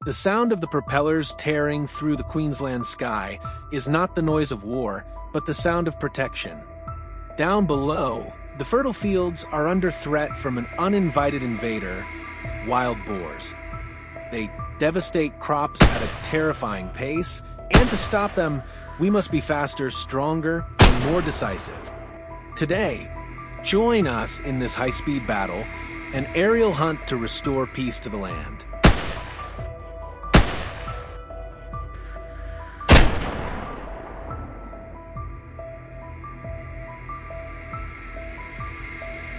The sound of the propellers tearing through the Queensland sky is not the noise of war, but the sound of protection. Down below, the fertile fields are under threat from an uninvited invader, wild boars. They devastate crops at a terrifying pace, and to stop them, we must be faster, stronger, and more decisive. Today, join us in this high-speed battle, an aerial hunt to restore peace to the land.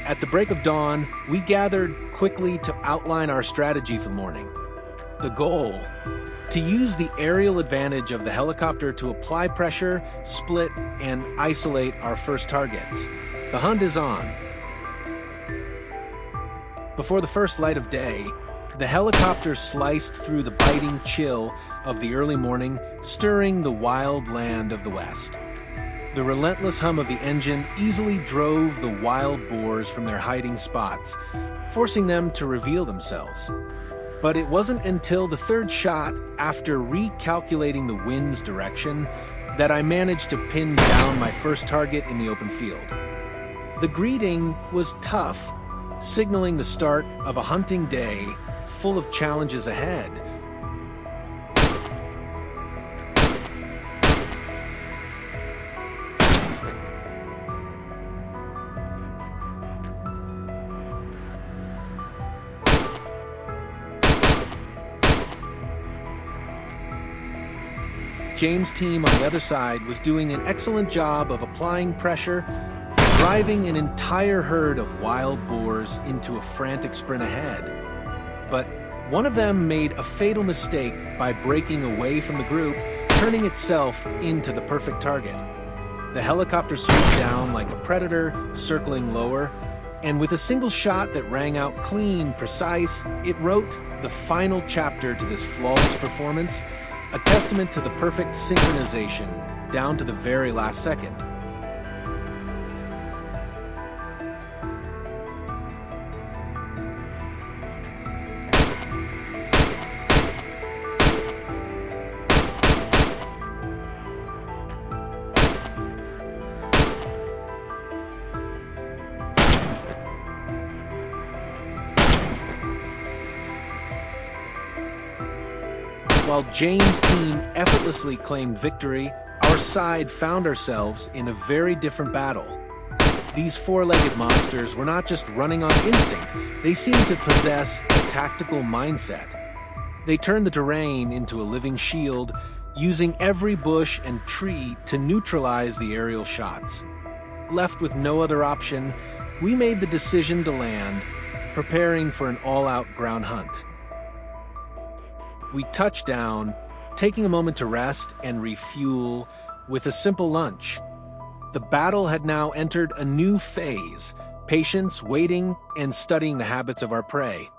At the break of dawn, we gathered quickly to outline our strategy for the morning. The goal: to use the aerial advantage of the helicopter to apply pressure, split, and isolate our first targets. The hunt is on. Before the first light of day, the helicopter sliced through the biting chill of the early morning, stirring the wild land of the west. The relentless hum of the engine easily drove the wild boars from their hiding spots, forcing them to reveal themselves. But it wasn't until the third shot, after recalculating the wind's direction, that I managed to pin down my first target in the open field. The greeting was tough, signaling the start of a hunting day full of challenges ahead. James' team on the other side was doing an excellent job of applying pressure, driving an entire herd of wild boars into a frantic sprint ahead. But one of them made a fatal mistake by breaking away from the group, turning itself into the perfect target. The helicopter swooped down like a predator, circling lower, and with a single shot that rang out clean, precise, it wrote the final chapter to this flawless performance, a testament to the perfect synchronization, down to the very last second. While James' team effortlessly claimed victory, our side found ourselves in a very different battle. These four-legged monsters were not just running on instinct, they seemed to possess a tactical mindset. They turned the terrain into a living shield, using every bush and tree to neutralize the aerial shots. Left with no other option, we made the decision to land, preparing for an all-out ground hunt. We touched down, taking a moment to rest and refuel with a simple lunch. The battle had now entered a new phase: patience, waiting, and studying the habits of our prey.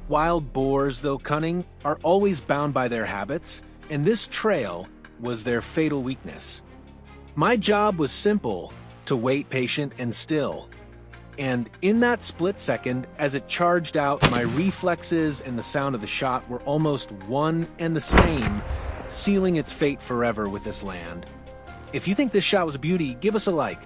Wild boars, though cunning, are always bound by their habits, and this trail was their fatal weakness. My job was simple: to wait patient and still. And in that split second, as it charged out, my reflexes and the sound of the shot were almost one and the same, sealing its fate forever with this land. If you think this shot was a beauty, give us a like.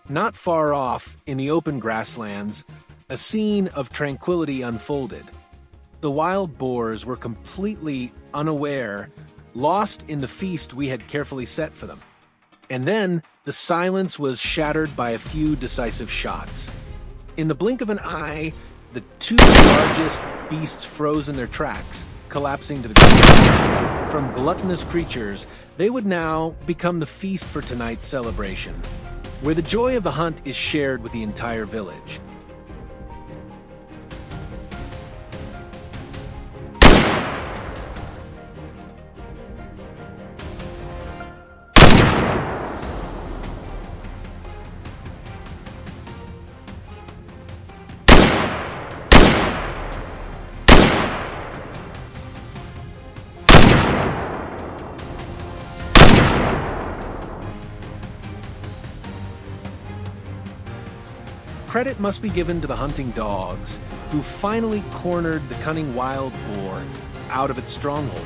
Not far off, in the open grasslands, a scene of tranquility unfolded. The wild boars were completely unaware, lost in the feast we had carefully set for them. And then, the silence was shattered by a few decisive shots. In the blink of an eye, the two largest beasts froze in their tracks, collapsing to the ground. From gluttonous creatures, they would now become the feast for tonight's celebration, where the joy of the hunt is shared with the entire village. Credit must be given to the hunting dogs, who finally cornered the cunning wild boar out of its stronghold.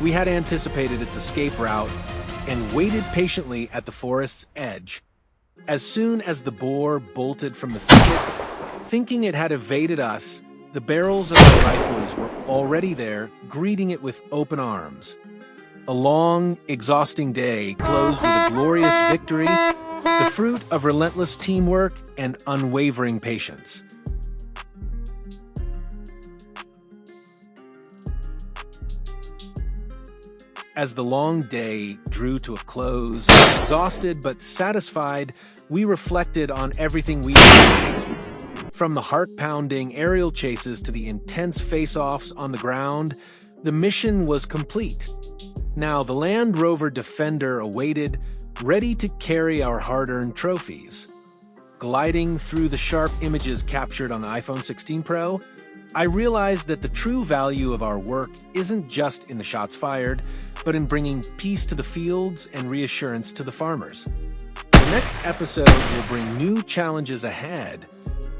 We had anticipated its escape route and waited patiently at the forest's edge. As soon as the boar bolted from the thicket, thinking it had evaded us, the barrels of our rifles were already there, greeting it with open arms. A long, exhausting day closed with a glorious victory, the fruit of relentless teamwork and unwavering patience. As the long day drew to a close, exhausted but satisfied, we reflected on everything we achieved. From the heart-pounding aerial chases to the intense face-offs on the ground, the mission was complete. Now the Land Rover Defender awaited, ready to carry our hard-earned trophies. Gliding through the sharp images captured on the iPhone 16 Pro, I realized that the true value of our work isn't just in the shots fired, but in bringing peace to the fields and reassurance to the farmers. The next episode will bring new challenges ahead,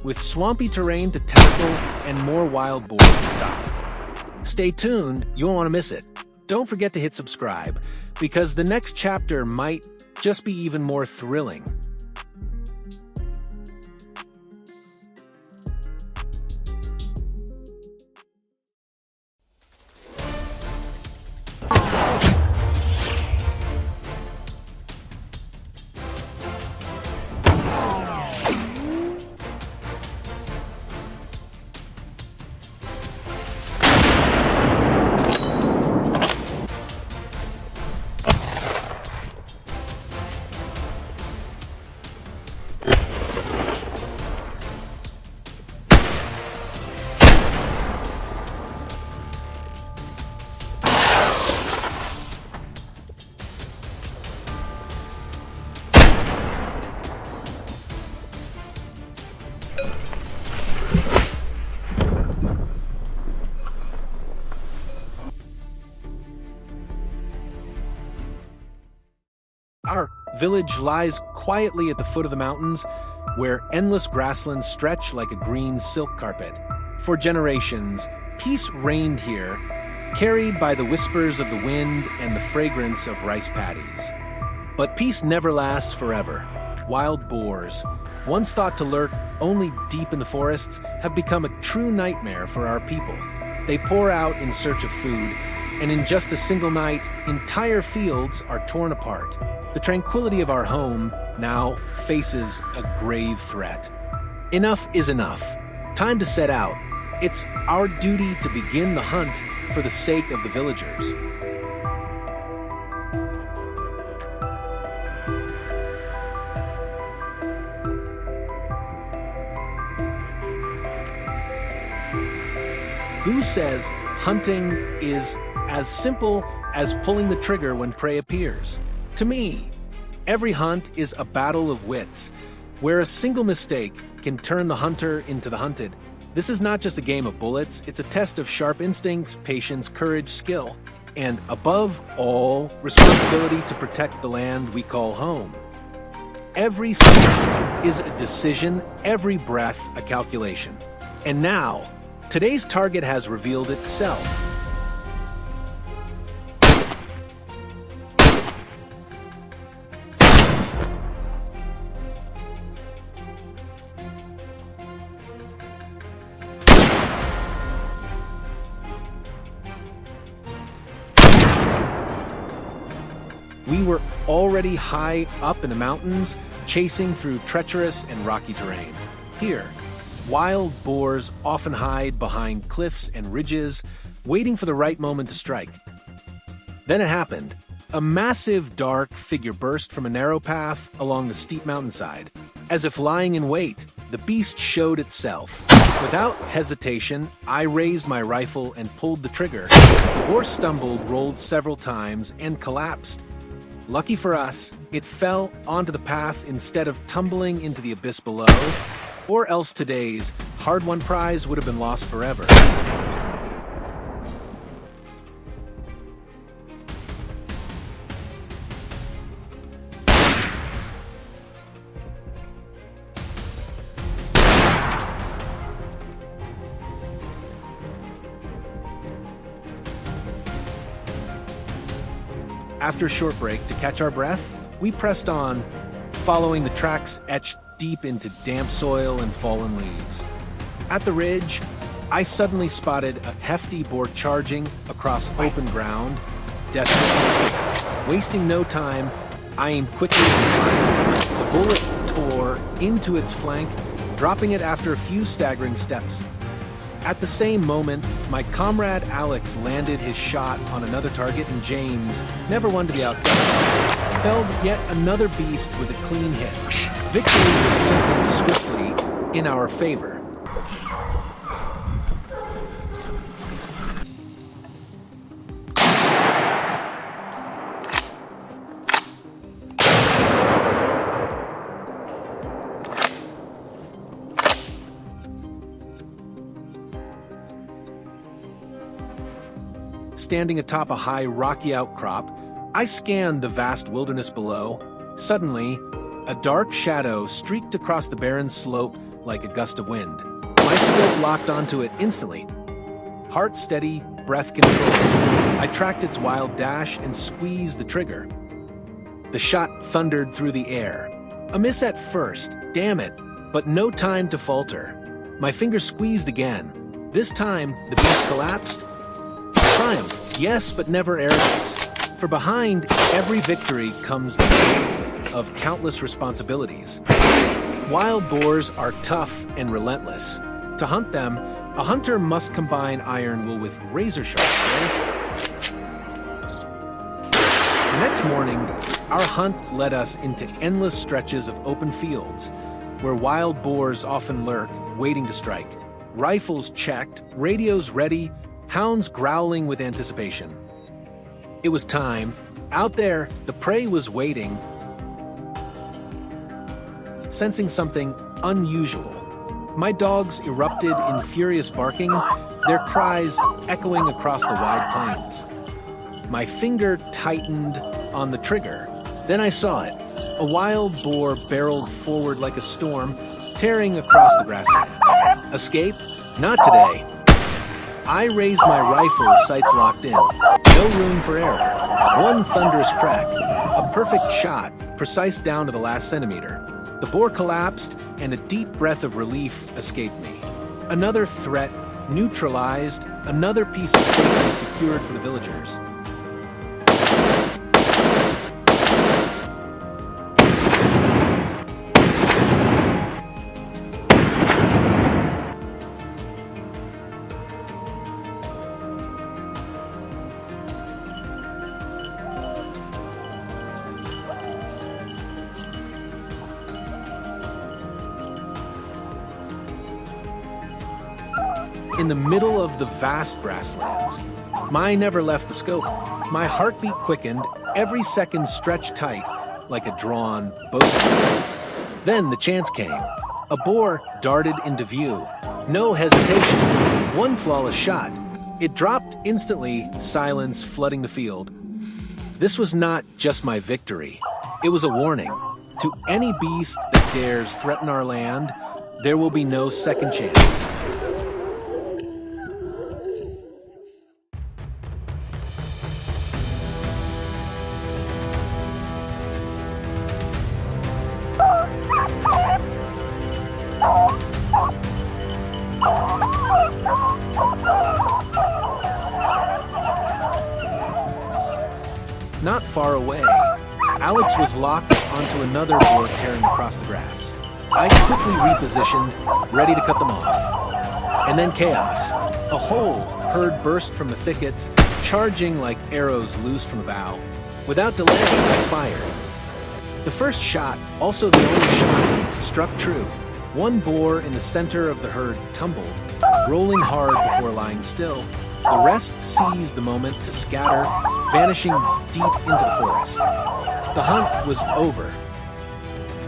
with swampy terrain to tackle and more wild boars to stop. Stay tuned, you won't want to miss it. Don't forget to hit subscribe, because the next chapter might just be even more thrilling. Our village lies quietly at the foot of the mountains, where endless grasslands stretch like a green silk carpet. For generations, peace reigned here, carried by the whispers of the wind and the fragrance of rice paddies. But peace never lasts forever. Wild boars, once thought to lurk only deep in the forests, have become a true nightmare for our people. They pour out in search of food, and in just a single night, entire fields are torn apart. The tranquility of our home now faces a grave threat. Enough is enough. Time to set out. It's our duty to begin the hunt for the sake of the villagers. Who says hunting is as simple as pulling the trigger when prey appears? To me, every hunt is a battle of wits, where a single mistake can turn the hunter into the hunted. This is not just a game of bullets, it's a test of sharp instincts, patience, courage, skill, and above all, responsibility to protect the land we call home. Every step is a decision, every breath a calculation. And now, today's target has revealed itself. We were already high up in the mountains, chasing through treacherous and rocky terrain. Here, wild boars often hide behind cliffs and ridges, waiting for the right moment to strike. Then it happened. A massive, dark figure burst from a narrow path along the steep mountainside. As if lying in wait, the beast showed itself. Without hesitation, I raised my rifle and pulled the trigger. The boar stumbled, rolled several times, and collapsed. Lucky for us, it fell onto the path instead of tumbling into the abyss below, or else today's hard-won prize would have been lost forever. After a short break to catch our breath, we pressed on, following the tracks etched deep into damp soil and fallen leaves. At the ridge, I suddenly spotted a hefty boar charging across open ground, desperate to escape. Wasting no time, I aimed quickly and fired. The bullet tore into its flank, dropping it after a few staggering steps. At the same moment, my comrade Alex landed his shot on another target, and James, never one to be outdone, felled yet another beast with a clean hit. Victory was tilting swiftly in our favor. Standing atop a high, rocky outcrop, I scanned the vast wilderness below. Suddenly, a dark shadow streaked across the barren slope like a gust of wind. My scope locked onto it instantly. Heart steady, breath controlled. I tracked its wild dash and squeezed the trigger. The shot thundered through the air. A miss at first, damn it, but no time to falter. My fingers squeezed again. This time, the beast collapsed. Triumph, yes, but never arrogance. For behind every victory comes the weight of countless responsibilities. Wild boars are tough and relentless. To hunt them, a hunter must combine iron will with razor sharp skill. The next morning, our hunt led us into endless stretches of open fields, where wild boars often lurk, waiting to strike. Rifles checked, radios ready, hounds growling with anticipation. It was time. Out there, the prey was waiting, sensing something unusual. My dogs erupted in furious barking, their cries echoing across the wide plains. My finger tightened on the trigger. Then I saw it. A wild boar barreled forward like a storm, tearing across the grassland. Escape? Not today. I raised my rifle, sights locked in. No room for error. One thunderous crack. A perfect shot, precise down to the last centimeter. The boar collapsed, and a deep breath of relief escaped me. Another threat neutralized, another piece of safety secured for the villagers. In the middle of the vast grasslands, mine never left the scope. My heartbeat quickened, every second stretched tight like a drawn bowstring. Then the chance came. A boar darted into view. No hesitation. One flawless shot. It dropped instantly, silence flooding the field. This was not just my victory. It was a warning. To any beast that dares threaten our land, there will be no second chance. Not far away, Alex was locked onto another boar tearing across the grass. I quickly repositioned, ready to cut them off. And then chaos. A whole herd burst from the thickets, charging like arrows loosed from a bow. Without delay, I fired. The first shot, also the only shot, struck true. One boar in the center of the herd tumbled, rolling hard before lying still. The rest seized the moment to scatter, vanishing deep into the forest. The hunt was over.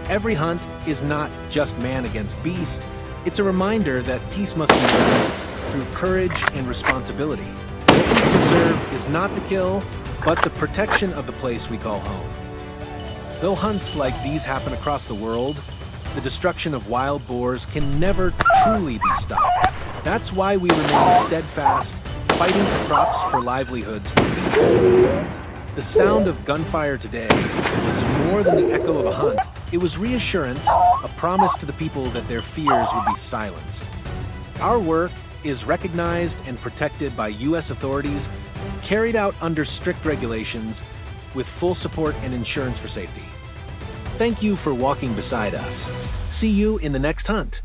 Every hunt is not just man against beast. It's a reminder that peace must be done through courage and responsibility. What we preserve is not the kill, but the protection of the place we call home. Though hunts like these happen across the world, the destruction of wild boars can never truly be stopped. That's why we remain steadfast, fighting for crops, for livelihoods, for peace. The sound of gunfire today was more than the echo of a hunt. It was reassurance, a promise to the people that their fears would be silenced. Our work is recognized and protected by U.S. authorities, carried out under strict regulations, with full support and insurance for safety. Thank you for walking beside us. See you in the next hunt.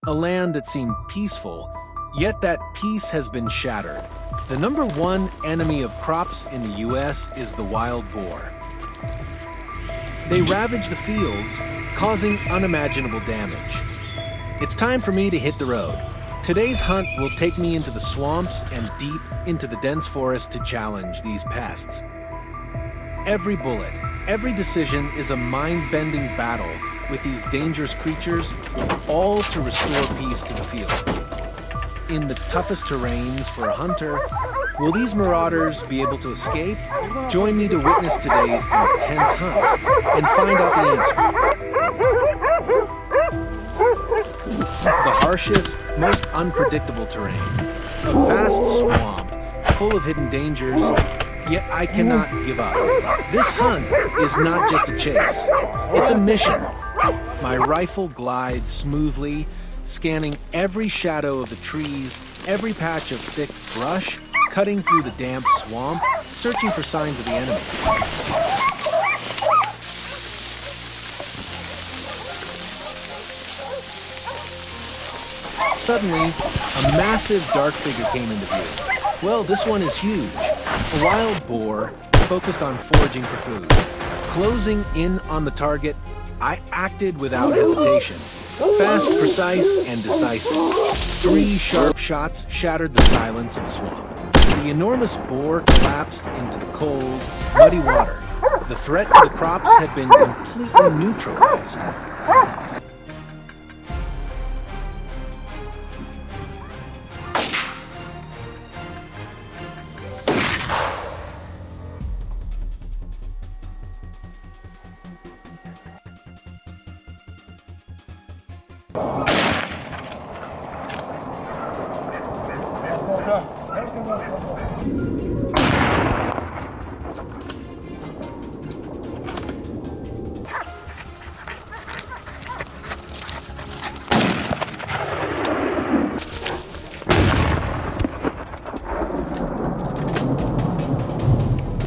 A land that seemed peaceful, yet that peace has been shattered. The number one enemy of crops in the U.S. is the wild boar. They ravage the fields, causing unimaginable damage. It's time for me to hit the road. Today's hunt will take me into the swamps and deep into the dense forest to challenge these pests. Every bullet, every decision is a mind-bending battle with these dangerous creatures, all to restore peace to the fields. In the toughest terrains for a hunter, will these marauders be able to escape? Join me to witness today's intense hunts and find out the answer. The harshest, most unpredictable terrain. A vast swamp, full of hidden dangers, yet I cannot give up. This hunt is not just a chase, it's a mission. My rifle glides smoothly, scanning every shadow of the trees, every patch of thick brush, cutting through the damp swamp, searching for signs of the enemy. Suddenly, a massive dark figure came into view. Well, this one is huge. A wild boar focused on foraging for food. Closing in on the target, I acted without hesitation. Fast, precise, and decisive. 3 sharp shots shattered the silence of the swamp. The enormous boar collapsed into the cold, muddy water. The threat to the crops had been completely neutralized.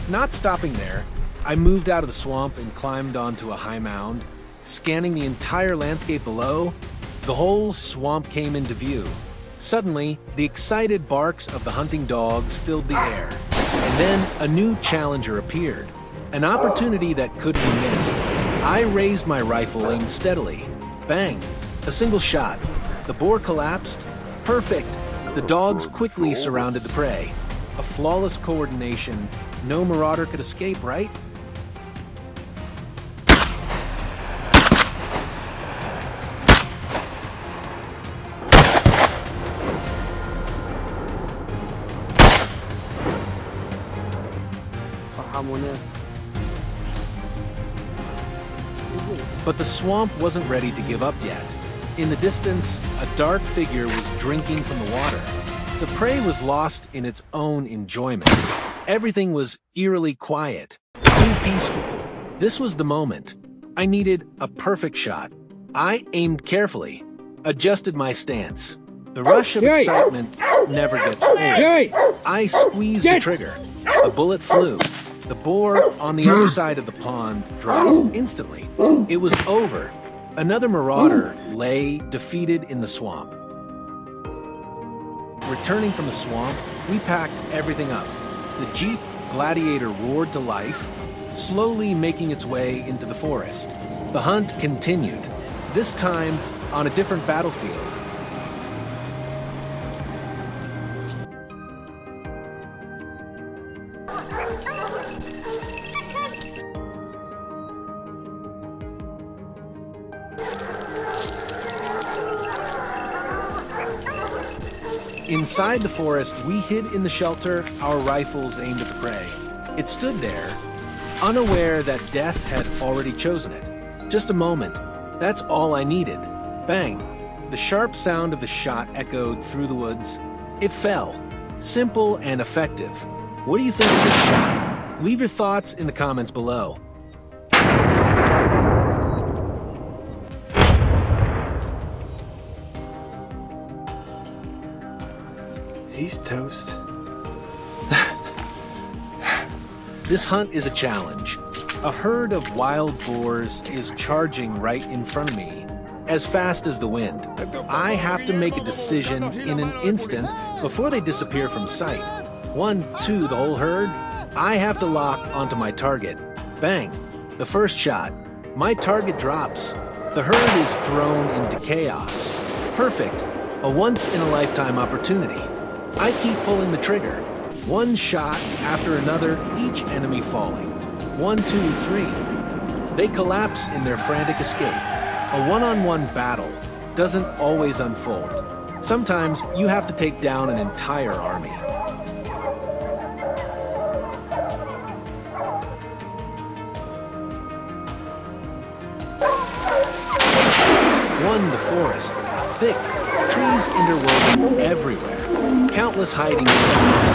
Not stopping there, I moved out of the swamp and climbed onto a high mound. Scanning the entire landscape below, the whole swamp came into view. Suddenly, the excited barks of the hunting dogs filled the air. And then a new challenger appeared. An opportunity that couldn't be missed. I raised my rifle, aimed steadily. Bang! A single shot. The boar collapsed. Perfect! The dogs quickly surrounded the prey. A flawless coordination. No marauder could escape, right? But the swamp wasn't ready to give up yet. In the distance, a dark figure was drinking from the water. The prey was lost in its own enjoyment. Everything was eerily quiet, too peaceful. This was the moment. I needed a perfect shot. I aimed carefully, adjusted my stance. The rush of excitement never gets old. I squeezed the trigger. The bullet flew. The boar on the other side of the pond dropped instantly. It was over. Another marauder lay defeated in the swamp. Returning from the swamp, we packed everything up. The Jeep Gladiator roared to life, slowly making its way into the forest. The hunt continued, this time on a different battlefield. Inside the forest, we hid in the shelter, our rifles aimed at the prey. It stood there, unaware that death had already chosen it. Just a moment. That's all I needed. Bang! The sharp sound of the shot echoed through the woods. It fell. Simple and effective. What do you think of this shot? Leave your thoughts in the comments below. He's toast. This hunt is a challenge. A herd of wild boars is charging right in front of me, as fast as the wind. I have to make a decision in an instant before they disappear from sight. 1, 2, the whole herd. I have to lock onto my target. Bang! The first shot. My target drops. The herd is thrown into chaos. Perfect. A once-in-a-lifetime opportunity. I keep pulling the trigger. One shot after another, each enemy falling. 1, 2, 3. They collapse in their frantic escape. A one-on-one battle doesn't always unfold. Sometimes you have to take down an entire army. One, the forest. Thick, trees interwoven everywhere. Countless hiding spots.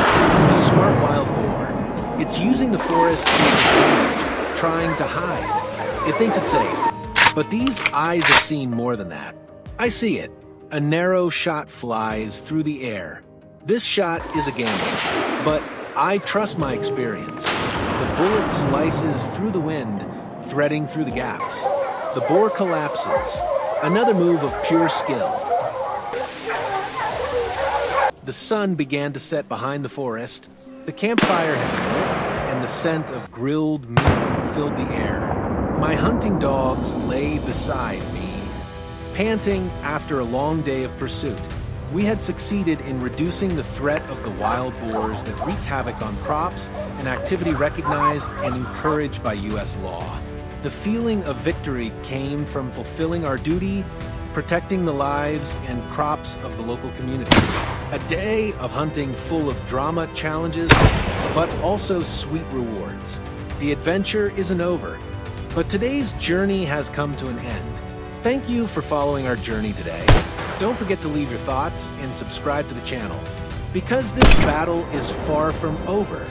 A smart wild boar. It's using the forest to its advantage, trying to hide. It thinks it's safe. But these eyes have seen more than that. I see it. A narrow shot flies through the air. This shot is a gamble, but I trust my experience. The bullet slices through the wind, threading through the gaps. The boar collapses. Another move of pure skill. The sun began to set behind the forest. The campfire had been lit, and the scent of grilled meat filled the air. My hunting dogs lay beside me, panting after a long day of pursuit. We had succeeded in reducing the threat of the wild boars that wreak havoc on crops, an activity recognized and encouraged by U.S. law. The feeling of victory came from fulfilling our duty, protecting the lives and crops of the local community. A day of hunting full of drama, challenges, but also sweet rewards. The adventure isn't over, but today's journey has come to an end. Thank you for following our journey today. Don't forget to leave your thoughts and subscribe to the channel, because this battle is far from over.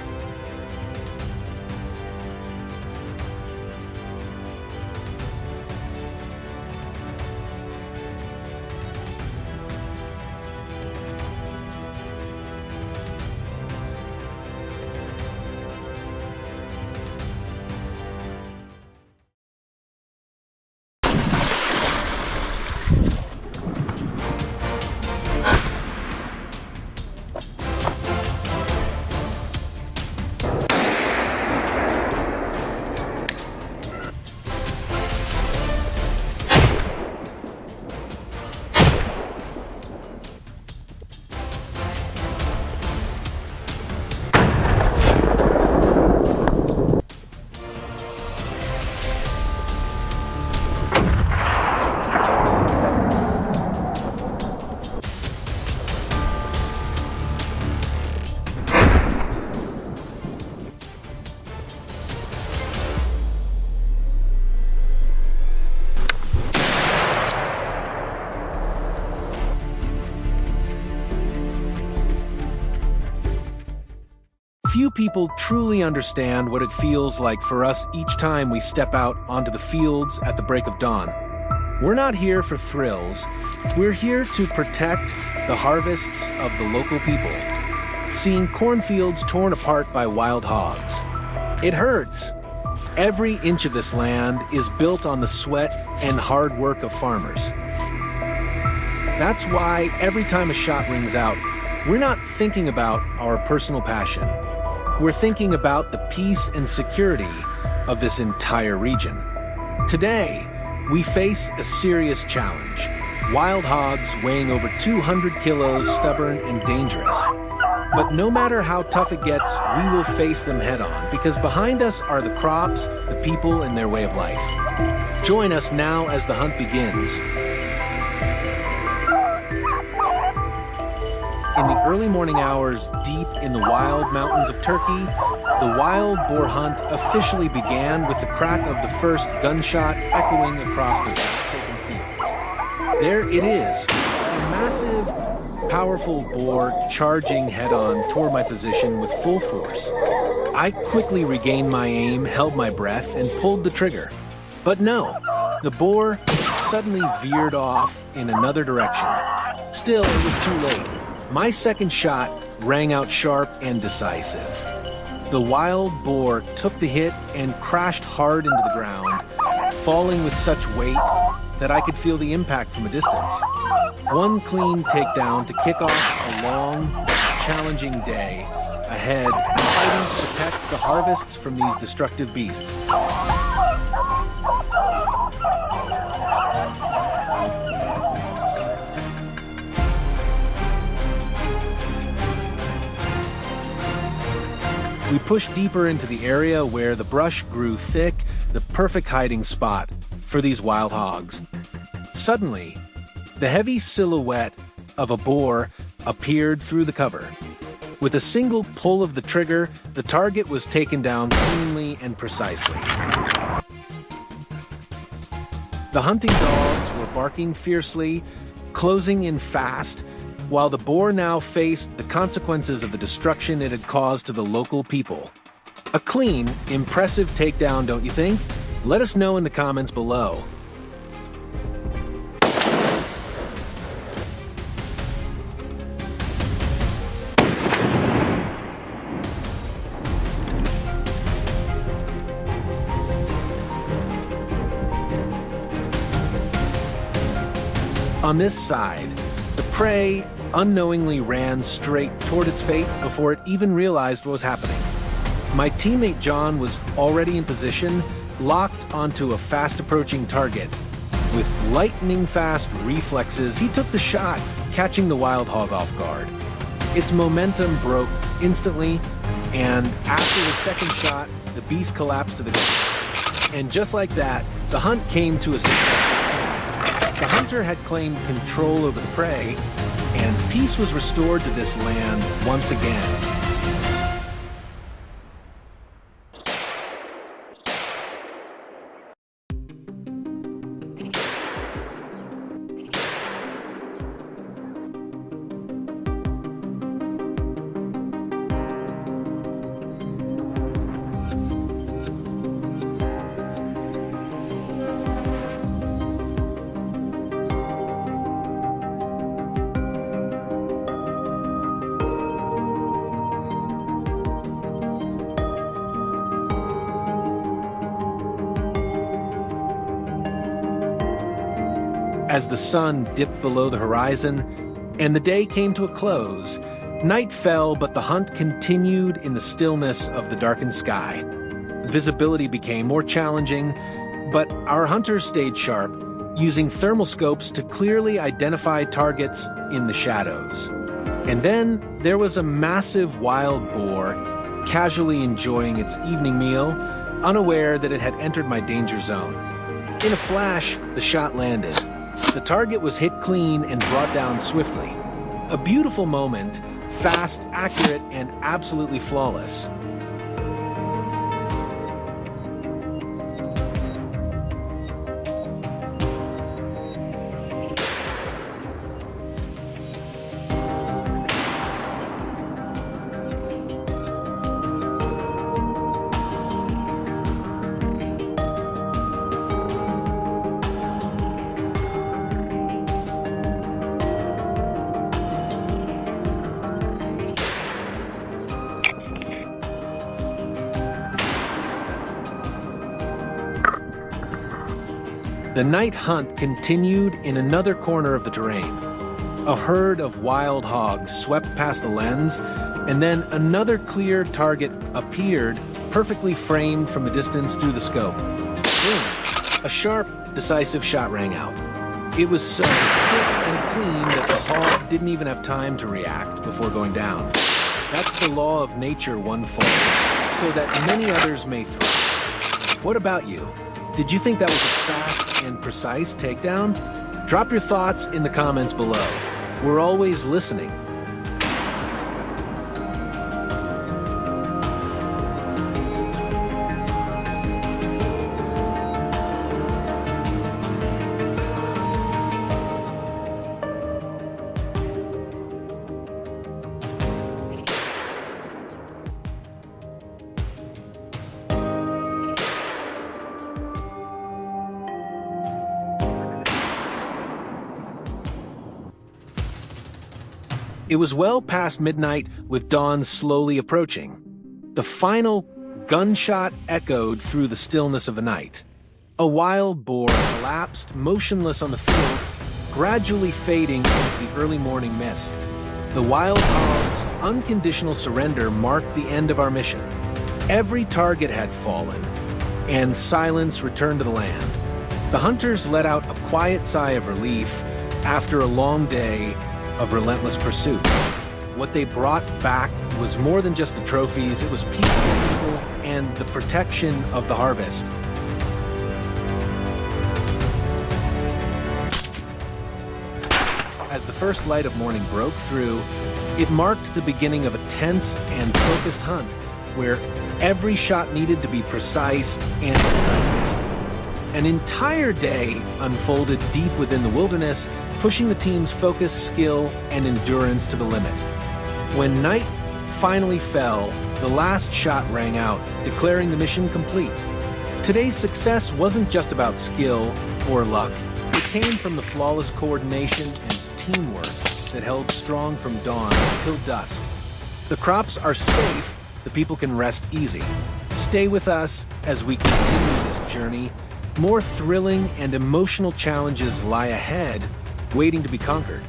Few people truly understand what it feels like for us each time we step out onto the fields at the break of dawn. We're not here for thrills. We're here to protect the harvests of the local people. Seeing cornfields torn apart by wild hogs. It hurts. Every inch of this land is built on the sweat and hard work of farmers. That's why every time a shot rings out, we're not thinking about our personal passion. We're thinking about the peace and security of this entire region. Today, we face a serious challenge. Wild hogs weighing over 200 kilos, stubborn and dangerous. But no matter how tough it gets, we will face them head on, because behind us are the crops, the people, and their way of life. Join us now as the hunt begins. In the early morning hours, deep in the wild mountains of Turkey, the wild boar hunt officially began with the crack of the first gunshot echoing across the devastating fields. There it is, a massive, powerful boar charging head-on toward my position with full force. I quickly regained my aim, held my breath, and pulled the trigger. But no, the boar suddenly veered off in another direction. Still, it was too late. My second shot rang out sharp and decisive. The wild boar took the hit and crashed hard into the ground, falling with such weight that I could feel the impact from a distance. One clean takedown to kick off a long, challenging day ahead, fighting to protect the harvests from these destructive beasts. We pushed deeper into the area where the brush grew thick, the perfect hiding spot for these wild hogs. Suddenly, the heavy silhouette of a boar appeared through the cover. With a single pull of the trigger, the target was taken down cleanly and precisely. The hunting dogs were barking fiercely, closing in fast, while the boar now faced the consequences of the destruction it had caused to the local people. A clean, impressive takedown, don't you think? Let us know in the comments below. On this side, the prey unknowingly ran straight toward its fate before it even realized what was happening. My teammate John was already in position, locked onto a fast-approaching target. With lightning-fast reflexes, he took the shot, catching the wild hog off guard. Its momentum broke instantly, and after the second shot, the beast collapsed to the ground. And just like that, the hunt came to a successful end. The hunter had claimed control over the prey, and peace was restored to this land once again. As the sun dipped below the horizon and the day came to a close, night fell, but the hunt continued in the stillness of the darkened sky. Visibility became more challenging, but our hunters stayed sharp, using thermal scopes to clearly identify targets in the shadows. And then there was a massive wild boar, casually enjoying its evening meal, unaware that it had entered my danger zone. In a flash, the shot landed. The target was hit clean and brought down swiftly. A beautiful moment, fast, accurate, and absolutely flawless. The night hunt continued in another corner of the terrain. A herd of wild hogs swept past the lens, and then another clear target appeared, perfectly framed from a distance through the scope. Boom! A sharp, decisive shot rang out. It was so quick and clean that the hog didn't even have time to react before going down. That's the law of nature one follows, so that many others may thrive. What about you? Did you think that was a fast and precise takedown? Drop your thoughts in the comments below. We're always listening. It was well past midnight, with dawn slowly approaching. The final gunshot echoed through the stillness of the night. A wild boar collapsed motionless on the field, gradually fading into the early morning mist. The wild hog's unconditional surrender marked the end of our mission. Every target had fallen, and silence returned to the land. The hunters let out a quiet sigh of relief after a long day of relentless pursuit. What they brought back was more than just the trophies, it was peaceful people and the protection of the harvest. As the first light of morning broke through, it marked the beginning of a tense and focused hunt where every shot needed to be precise and decisive. An entire day unfolded deep within the wilderness, pushing the team's focus, skill, and endurance to the limit. When night finally fell, the last shot rang out, declaring the mission complete. Today's success wasn't just about skill or luck. It came from the flawless coordination and teamwork that held strong from dawn until dusk. The crops are safe, the people can rest easy. Stay with us as we continue this journey. More thrilling and emotional challenges lie ahead, waiting to be conquered.